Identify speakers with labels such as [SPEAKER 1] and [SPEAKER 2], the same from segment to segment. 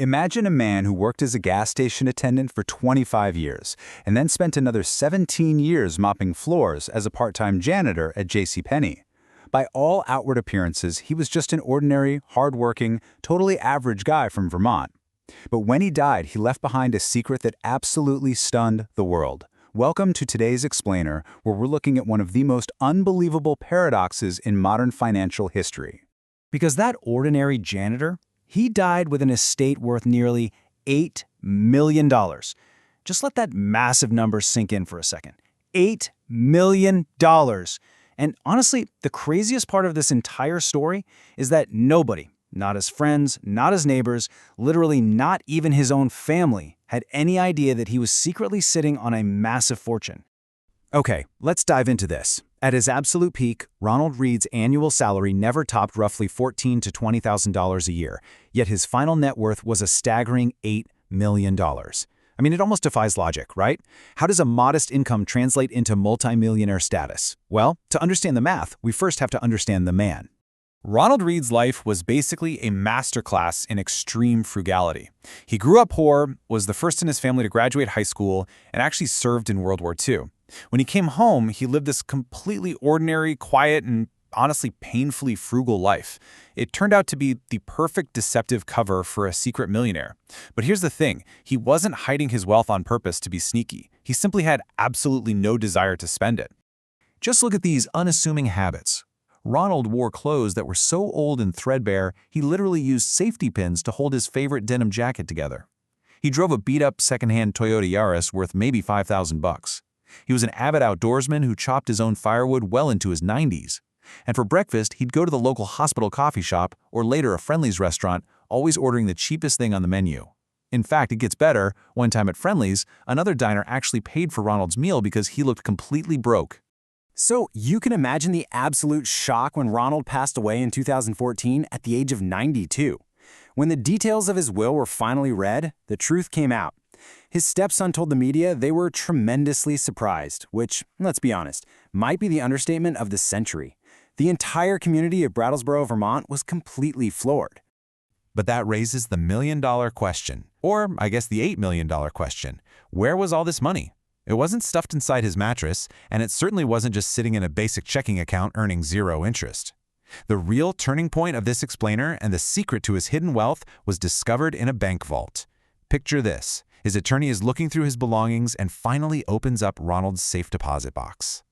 [SPEAKER 1] Imagine a man who worked as a gas station attendant for 25 years and then spent another 17 years mopping floors as a part-time janitor at JCPenney. By all outward appearances, he was just an ordinary, hard-working, totally average guy from Vermont. But when he died, he left behind a secret that absolutely stunned the world. Welcome to today's Explainer, where we're looking at one of the most unbelievable paradoxes in modern financial history.
[SPEAKER 2] Because that ordinary janitor, he died with an estate worth nearly $8 million. Just let that massive number sink in for a second. $8 million. And honestly, the craziest part of this entire story is that nobody, not his friends, not his neighbors, literally not even his own family, had any idea that he was secretly sitting on a massive fortune. Okay, let's dive into this. At his absolute peak, Ronald Read's annual salary never topped roughly $14,000 to $20,000 a year, yet his final net worth was a staggering $8 million. I mean, it almost defies logic, right? How does a modest income translate into multimillionaire status? Well, to understand the math, we first have to understand the man. Ronald Read's life was basically a masterclass in extreme frugality. He grew up poor, was the first in his family to graduate high school, and actually served in World War II. When he came home, he lived this completely ordinary, quiet, and honestly painfully frugal life. It turned out to be the perfect deceptive cover for a secret millionaire. But here's the thing, he wasn't hiding his wealth on purpose to be sneaky. He simply had absolutely no desire to spend it. Just look at these unassuming habits. Ronald wore clothes that were so old and threadbare, he literally used safety pins to hold his favorite denim jacket together. He drove a beat-up second-hand Toyota Yaris worth maybe $5,000. He was an avid outdoorsman who chopped his own firewood well into his 90s. And for breakfast, he'd go to the local hospital coffee shop or later a Friendly's restaurant, always ordering the cheapest thing on the menu. In fact, it gets better. One time at Friendly's, another diner actually paid for Ronald's meal because he looked completely broke.
[SPEAKER 3] So you can imagine the absolute shock when Ronald passed away in 2014 at the age of 92. When the details of his will were finally read, the truth came out. His stepson told the media they were tremendously surprised, which, let's be honest, might be the understatement of the century. The entire community of Brattleboro, Vermont was completely floored.
[SPEAKER 4] But that raises the million-dollar question, or I guess the $8 million question. Where was all this money? It wasn't stuffed inside his mattress, and it certainly wasn't just sitting in a basic checking account earning zero interest. The real turning point of this explainer and the secret to his hidden wealth was discovered in a bank vault. Picture this. His attorney is looking through his belongings and finally opens up Ronald's safe deposit box.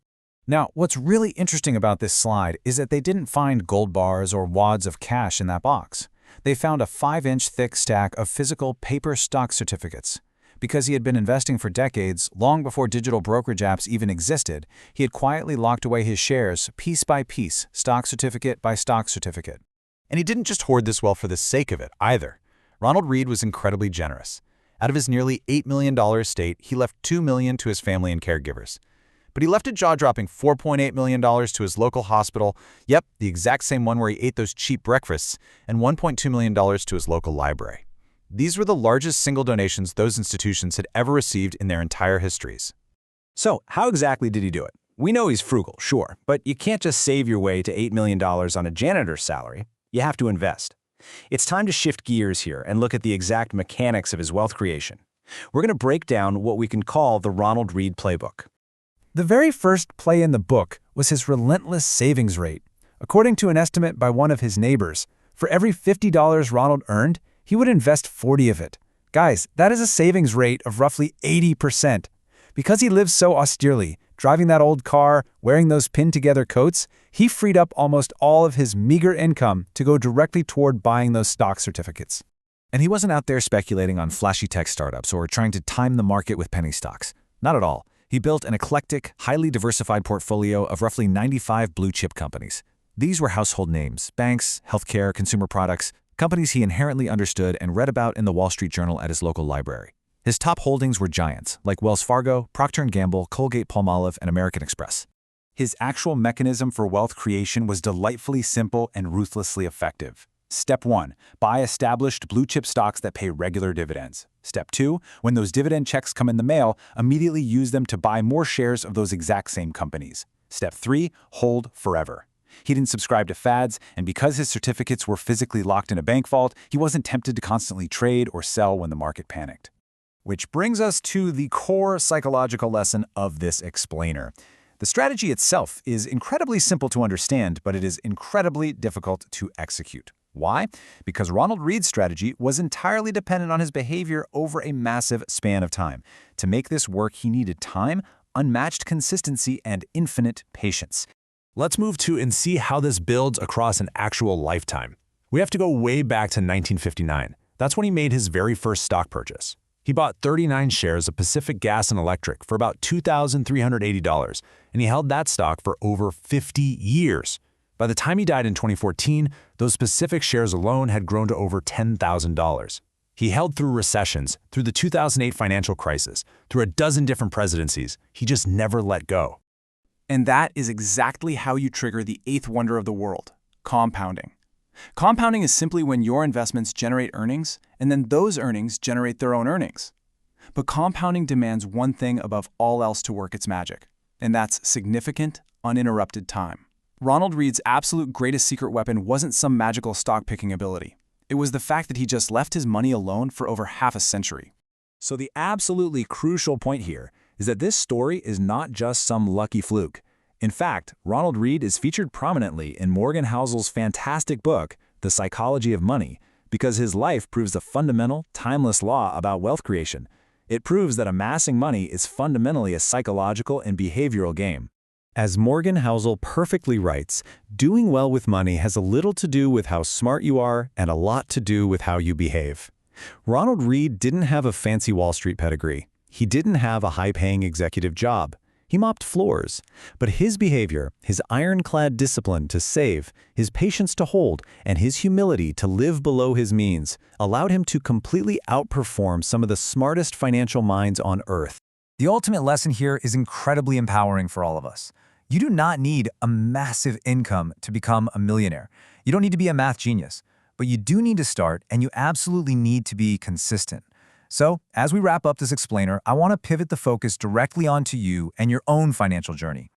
[SPEAKER 2] Now, what's really interesting about this slide is that they didn't find gold bars or wads of cash in that box. They found a 5-inch thick stack of physical paper stock certificates. Because he had been investing for decades, long before digital brokerage apps even existed, he had quietly locked away his shares piece by piece, stock certificate by stock certificate.
[SPEAKER 4] And he didn't just hoard this wealth for the sake of it, either. Ronald Read was incredibly generous. Out of his nearly $8 million estate, he left $2 million to his family and caregivers. But he left a jaw-dropping $4.8 million to his local hospital, yep, the exact same one where he ate those cheap breakfasts, and $1.2 million to his local library. These were the largest single donations those institutions had ever received in their entire histories.
[SPEAKER 3] So, how exactly did he do it? We know he's frugal, sure, but you can't just save your way to $8 million on a janitor's salary. You have to invest. It's time to shift gears here and look at the exact mechanics of his wealth creation. We're going to break down what we can call the Ronald Read playbook.
[SPEAKER 2] The very first play in the book was his relentless savings rate. According to an estimate by one of his neighbors, for every $50 Ronald earned, he would invest 40 of it. Guys, that is a savings rate of roughly 80%. Because he lives so austerely, driving that old car, wearing those pinned-together coats, he freed up almost all of his meager income to go directly toward buying those stock certificates.
[SPEAKER 4] And he wasn't out there speculating on flashy tech startups or trying to time the market with penny stocks. Not at all. He built an eclectic, highly diversified portfolio of roughly 95 blue-chip companies. These were household names, banks, healthcare, consumer products, companies he inherently understood and read about in the Wall Street Journal at his local library. His top holdings were giants, like Wells Fargo, Procter & Gamble, Colgate-Palmolive, and American Express.
[SPEAKER 1] His actual mechanism for wealth creation was delightfully simple and ruthlessly effective. Step 1. Buy established blue-chip stocks that pay regular dividends. Step 2. When those dividend checks come in the mail, immediately use them to buy more shares of those exact same companies. Step 3. Hold forever. He didn't subscribe to fads, and because his certificates were physically locked in a bank vault, he wasn't tempted to constantly trade or sell when the market panicked.
[SPEAKER 2] Which brings us to the core psychological lesson of this explainer. The strategy itself is incredibly simple to understand, but it is incredibly difficult to execute. Why? Because Ronald Reed's strategy was entirely dependent on his behavior over a massive span of time. To make this work, he needed time, unmatched consistency, and infinite patience.
[SPEAKER 5] Let's move to and see how this builds across an actual lifetime. We have to go way back to 1959. That's when he made his very first stock purchase. He bought 39 shares of Pacific Gas and Electric for about $2,380, and he held that stock for over 50 years. By the time he died in 2014, those specific shares alone had grown to over $10,000. He held through recessions, through the 2008 financial crisis, through a dozen different presidencies. He just never let go.
[SPEAKER 6] And that is exactly how you trigger the eighth wonder of the world, compounding. Compounding is simply when your investments generate earnings, and then those earnings generate their own earnings. But compounding demands one thing above all else to work its magic, and that's significant, uninterrupted time. Ronald Reed's absolute greatest secret weapon wasn't some magical stock-picking ability. It was the fact that he just left his money alone for over half a century.
[SPEAKER 2] So the absolutely crucial point here is that this story is not just some lucky fluke. In fact, Ronald Reed is featured prominently in Morgan Housel's fantastic book, The Psychology of Money, because his life proves a fundamental, timeless law about wealth creation. It proves that amassing money is fundamentally a psychological and behavioral game.
[SPEAKER 5] As Morgan Housel perfectly writes, doing well with money has a little to do with how smart you are and a lot to do with how you behave. Ronald Reed didn't have a fancy Wall Street pedigree. He didn't have a high-paying executive job. He mopped floors. But his behavior, his ironclad discipline to save, his patience to hold, and his humility to live below his means allowed him to completely outperform some of the smartest financial minds on earth.
[SPEAKER 2] The ultimate lesson here is incredibly empowering for all of us. You do not need a massive income to become a millionaire. You don't need to be a math genius, but you do need to start, and you absolutely need to be consistent. So, as we wrap up this explainer, I want to pivot the focus directly onto you and your own financial journey.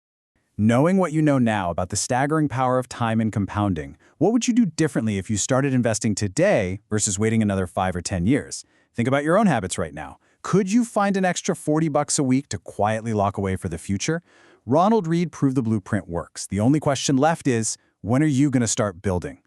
[SPEAKER 1] Knowing what you know now about the staggering power of time and compounding, what would you do differently if you started investing today versus waiting another 5 or 10 years? Think about your own habits right now. Could you find an extra $40 a week to quietly lock away for the future? Ronald Reed proved the blueprint works. The only question left is, when are you going to start building?